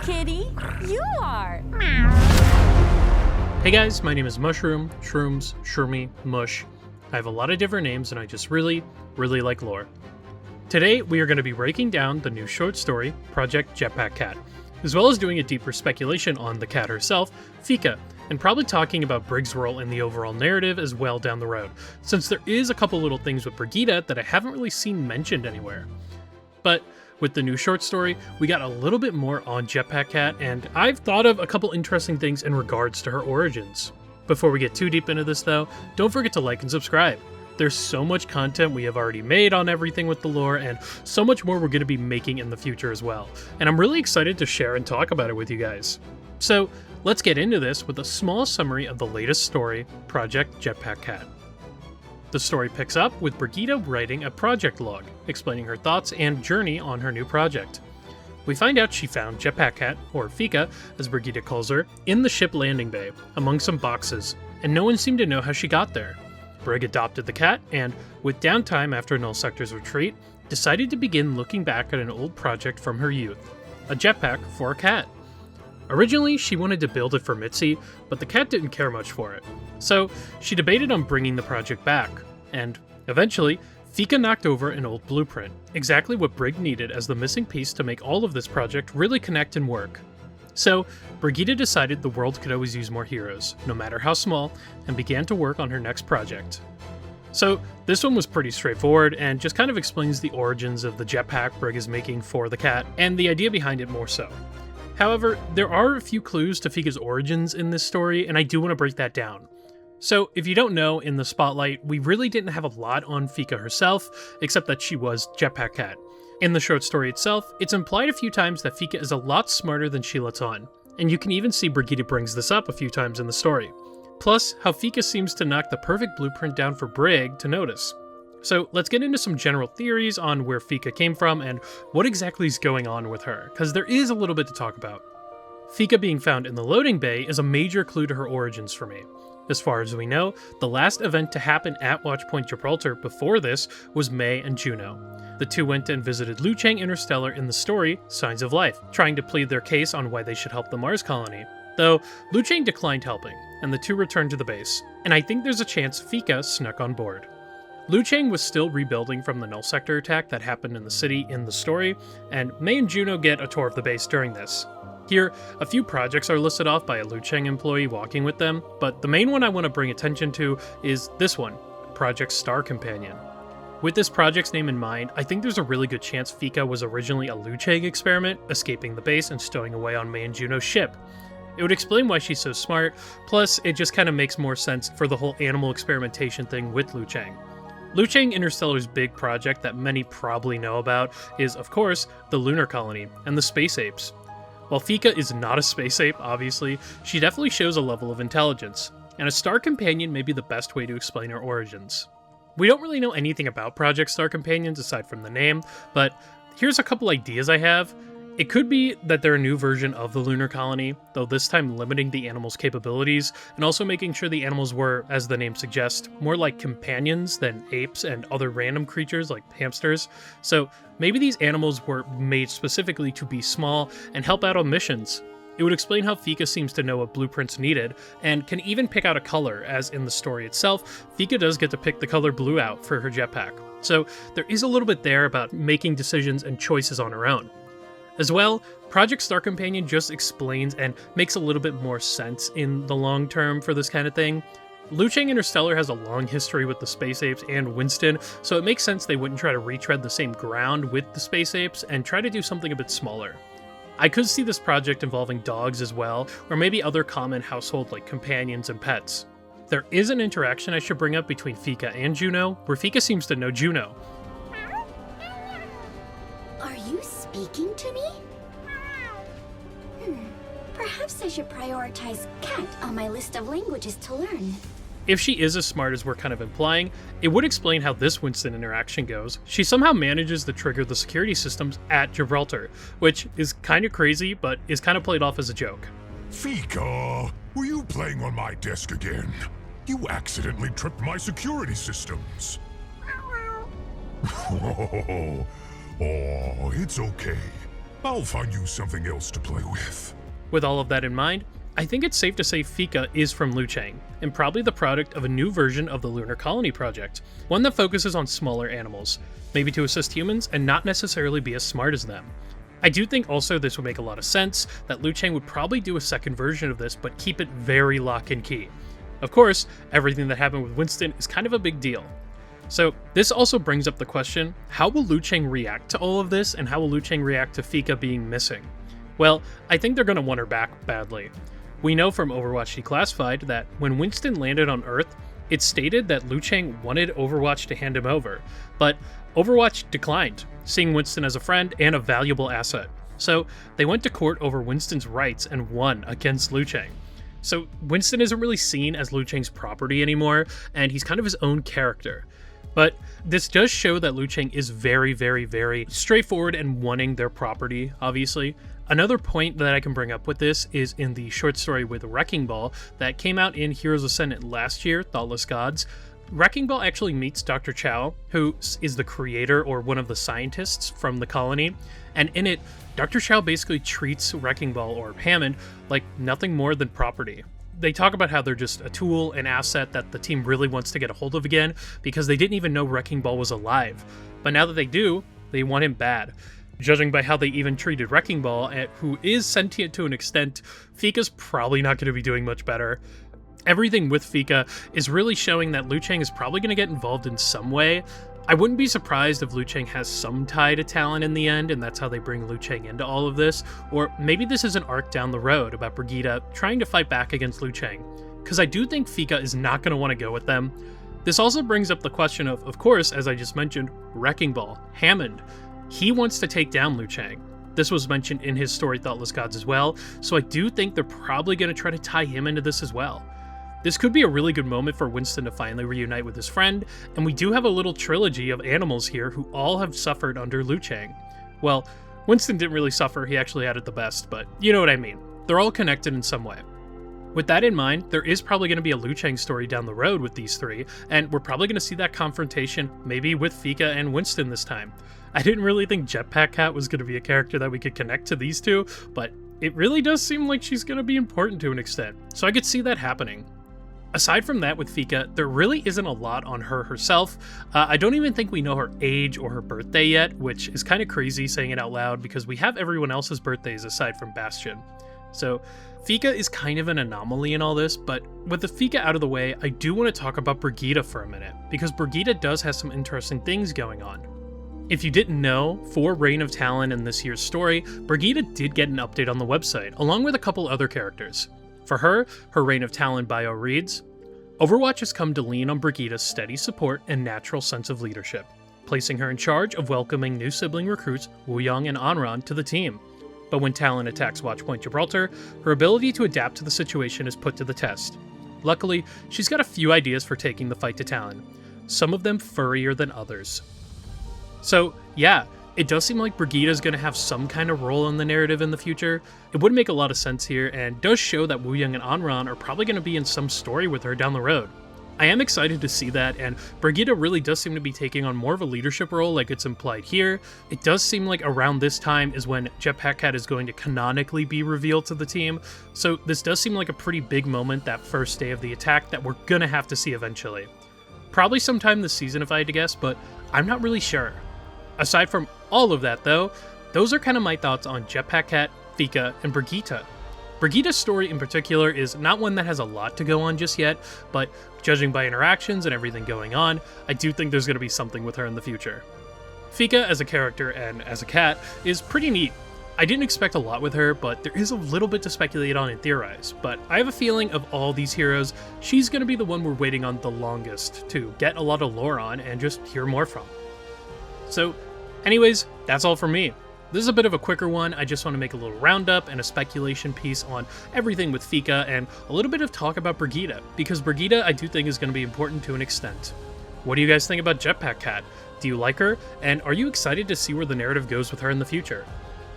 kitty. You are. Hey guys, my name is Mushroom, Shrooms, Shroomy, Mush. I have a lot of different names and I just really like lore. Today, we are going to be breaking down the new short story, Project Jetpack Katt, as well as doing a deeper speculation on the cat herself, Fika, and probably talking about Brig's role in the overall narrative as well down the road, since there is a couple little things with Brigida that I haven't really seen mentioned anywhere. But with the new short story, we got a little bit more on Jetpack Katt, and I've thought of a couple interesting things in regards to her origins. Before we get too deep into this though, don't forget to like and subscribe. There's so much content we have already made on everything with the lore, and so much more we're going to be making in the future as well. And I'm really excited to share and talk about it with you guys. So let's get into this with a small summary of the latest story, Project Jetpack Katt. The story picks up with Brigida writing a project log, explaining her thoughts and journey on her new project. We find out she found Jetpack Katt, or Fika as Brigida calls her, in the ship landing bay, among some boxes, and no one seemed to know how she got there. Brig adopted the cat and, with downtime after Null Sector's retreat, decided to begin looking back at an old project from her youth, a jetpack for a cat. Originally, she wanted to build it for Mitzi, but the cat didn't care much for it. So, she debated on bringing the project back, and, eventually, Fika knocked over an old blueprint, exactly what Brig needed as the missing piece to make all of this project really connect and work. So, Brigida decided the world could always use more heroes, no matter how small, and began to work on her next project. So, this one was pretty straightforward, and just kind of explains the origins of the jetpack Brig is making for the cat, and the idea behind it more so. However, there are a few clues to Fika's origins in this story, and I do want to break that down. So, if you don't know, in the spotlight, we really didn't have a lot on Fika herself, except that she was Jetpack Katt. In the short story itself, it's implied a few times that Fika is a lot smarter than she lets on, and you can even see Brigida brings this up a few times in the story. Plus, how Fika seems to knock the perfect blueprint down for Brig to notice. So let's get into some general theories on where Fika came from and what exactly is going on with her, because there is a little bit to talk about. Fika being found in the loading bay is a major clue to her origins for me. As far as we know, the last event to happen at Watchpoint Gibraltar before this was May and Juno. The two went and visited Luchang Interstellar in the story, Signs of Life, trying to plead their case on why they should help the Mars colony. Though, Luchang declined helping, and the two returned to the base, and I think there's a chance Fika snuck on board. Luchang was still rebuilding from the Null Sector attack that happened in the city in the story, and May and Juno get a tour of the base during this. Here, a few projects are listed off by a Luchang employee walking with them, but the main one I want to bring attention to is this one, Project Star Companion. With this project's name in mind, I think there's a really good chance Fika was originally a Luchang experiment, escaping the base and stowing away on May and Juno's ship. It would explain why she's so smart, plus it just kind of makes more sense for the whole animal experimentation thing with Luchang. Luchang Interstellar's big project that many probably know about is, of course, the lunar colony and the space apes. While Fika is not a space ape, obviously, she definitely shows a level of intelligence, and a Star Companion may be the best way to explain her origins. We don't really know anything about Project Star Companions aside from the name, but here's a couple ideas I have. It could be that they're a new version of the lunar colony, though this time limiting the animals' capabilities, and also making sure the animals were, as the name suggests, more like companions than apes and other random creatures like hamsters. So maybe these animals were made specifically to be small and help out on missions. It would explain how Fika seems to know what blueprints needed, and can even pick out a color, as in the story itself, Fika does get to pick the color blue out for her jetpack. So there is a little bit there about making decisions and choices on her own. As well, Project Star Companion just explains and makes a little bit more sense in the long term for this kind of thing. Luchang Interstellar has a long history with the space apes and Winston, so it makes sense they wouldn't try to retread the same ground with the space apes and try to do something a bit smaller. I could see this project involving dogs as well, or maybe other common household like companions and pets. There is an interaction I should bring up between Fika and Juno, where Fika seems to know Juno. Are you speaking to me? Perhaps I should prioritize cat on my list of languages to learn. If she is as smart as we're kind of implying, it would explain how this Winston interaction goes. She somehow manages to trigger the security systems at Gibraltar, which is kind of crazy, but is kind of played off as a joke. Fika, were you playing on my desk again? You accidentally tripped my security systems. Oh, it's okay. I'll find you something else to play with. With all of that in mind, I think it's safe to say Fika is from Luchang, and probably the product of a new version of the Lunar Colony Project, one that focuses on smaller animals, maybe to assist humans and not necessarily be as smart as them. I do think also this would make a lot of sense, that Luchang would probably do a second version of this but keep it very lock and key. Of course, everything that happened with Winston is kind of a big deal. So this also brings up the question, how will Luchang react to all of this, and how will Luchang react to Fika being missing? Well, I think they're going to want her back badly. We know from Overwatch Declassified that when Winston landed on Earth, it stated that Luchang wanted Overwatch to hand him over, but Overwatch declined, seeing Winston as a friend and a valuable asset. So they went to court over Winston's rights and won against Luchang. So Winston isn't really seen as Luchang's property anymore, and he's kind of his own character. But this does show that Luchang is very, very, very straightforward and wanting their property, obviously. Another point that I can bring up with this is in the short story with Wrecking Ball that came out in Heroes Ascendant last year, Thoughtless Gods. Wrecking Ball actually meets Dr. Chow, who is the creator or one of the scientists from the colony, and in it, Dr. Chow basically treats Wrecking Ball or Hammond like nothing more than property. They talk about how they're just a tool, an asset that the team really wants to get a hold of again because they didn't even know Wrecking Ball was alive. But now that they do, they want him bad. Judging by how they even treated Wrecking Ball, who is sentient to an extent, Fika's probably not going to be doing much better. Everything with Fika is really showing that Luchang is probably going to get involved in some way. I wouldn't be surprised if Luchang has some tie to Talon in the end, and that's how they bring Luchang into all of this, or maybe this is an arc down the road about Brigitte trying to fight back against Luchang, because I do think Fika is not going to want to go with them. This also brings up the question of course, as I just mentioned, Wrecking Ball, Hammond. He wants to take down Luchang. This was mentioned in his story Thoughtless Gods as well, so I do think they're probably going to try to tie him into this as well. This could be a really good moment for Winston to finally reunite with his friend, and we do have a little trilogy of animals here who all have suffered under Luchang. Well, Winston didn't really suffer, he actually had it the best, but you know what I mean. They're all connected in some way. With that in mind, there is probably going to be a Luchang story down the road with these three, and we're probably going to see that confrontation maybe with Fika and Winston this time. I didn't really think Jetpack Katt was going to be a character that we could connect to these two, but it really does seem like she's going to be important to an extent, so I could see that happening. Aside from that with Fika, there really isn't a lot on her herself. I don't even think we know her age or her birthday yet, which is kind of crazy saying it out loud because we have everyone else's birthdays aside from Bastion. So Fika is kind of an anomaly in all this, but with the Fika out of the way, I do want to talk about Brigitte for a minute, because Brigitte does have some interesting things going on. If you didn't know, for Reign of Talon in this year's story, Brigitte did get an update on the website, along with a couple other characters. For her Reign of Talon bio reads, Overwatch has come to lean on Brigitte's steady support and natural sense of leadership, placing her in charge of welcoming new sibling recruits Wuyang and Anran to the team. But when Talon attacks Watchpoint Gibraltar, her ability to adapt to the situation is put to the test. Luckily, she's got a few ideas for taking the fight to Talon, some of them furrier than others. So yeah, it does seem like Brigitte is going to have some kind of role in the narrative in the future. It would make a lot of sense here, and does show that Wuyang and Anran are probably going to be in some story with her down the road. I am excited to see that, and Brigitte really does seem to be taking on more of a leadership role like it's implied here. It does seem like around this time is when Jetpack Katt is going to canonically be revealed to the team, so this does seem like a pretty big moment that first day of the attack that we're going to have to see eventually. Probably sometime this season if I had to guess, but I'm not really sure. Aside from all of that though, those are kind of my thoughts on Jetpack Katt, Fika, and Brigitte. Brigitte's story in particular is not one that has a lot to go on just yet, but judging by interactions and everything going on, I do think there's going to be something with her in the future. Fika as a character and as a cat is pretty neat. I didn't expect a lot with her, but there is a little bit to speculate on and theorize, but I have a feeling of all these heroes, she's going to be the one we're waiting on the longest to get a lot of lore on and just hear more from. So anyways, that's all from me. This is a bit of a quicker one. I just want to make a little roundup and a speculation piece on everything with Fika and a little bit of talk about Brigitte, because Brigitte I do think is going to be important to an extent. What do you guys think about Jetpack Katt? Do you like her? And are you excited to see where the narrative goes with her in the future?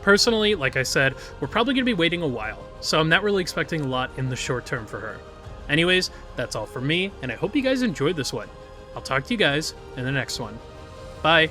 Personally, like I said, we're probably going to be waiting a while, so I'm not really expecting a lot in the short term for her. Anyways, that's all from me, and I hope you guys enjoyed this one. I'll talk to you guys in the next one. Bye!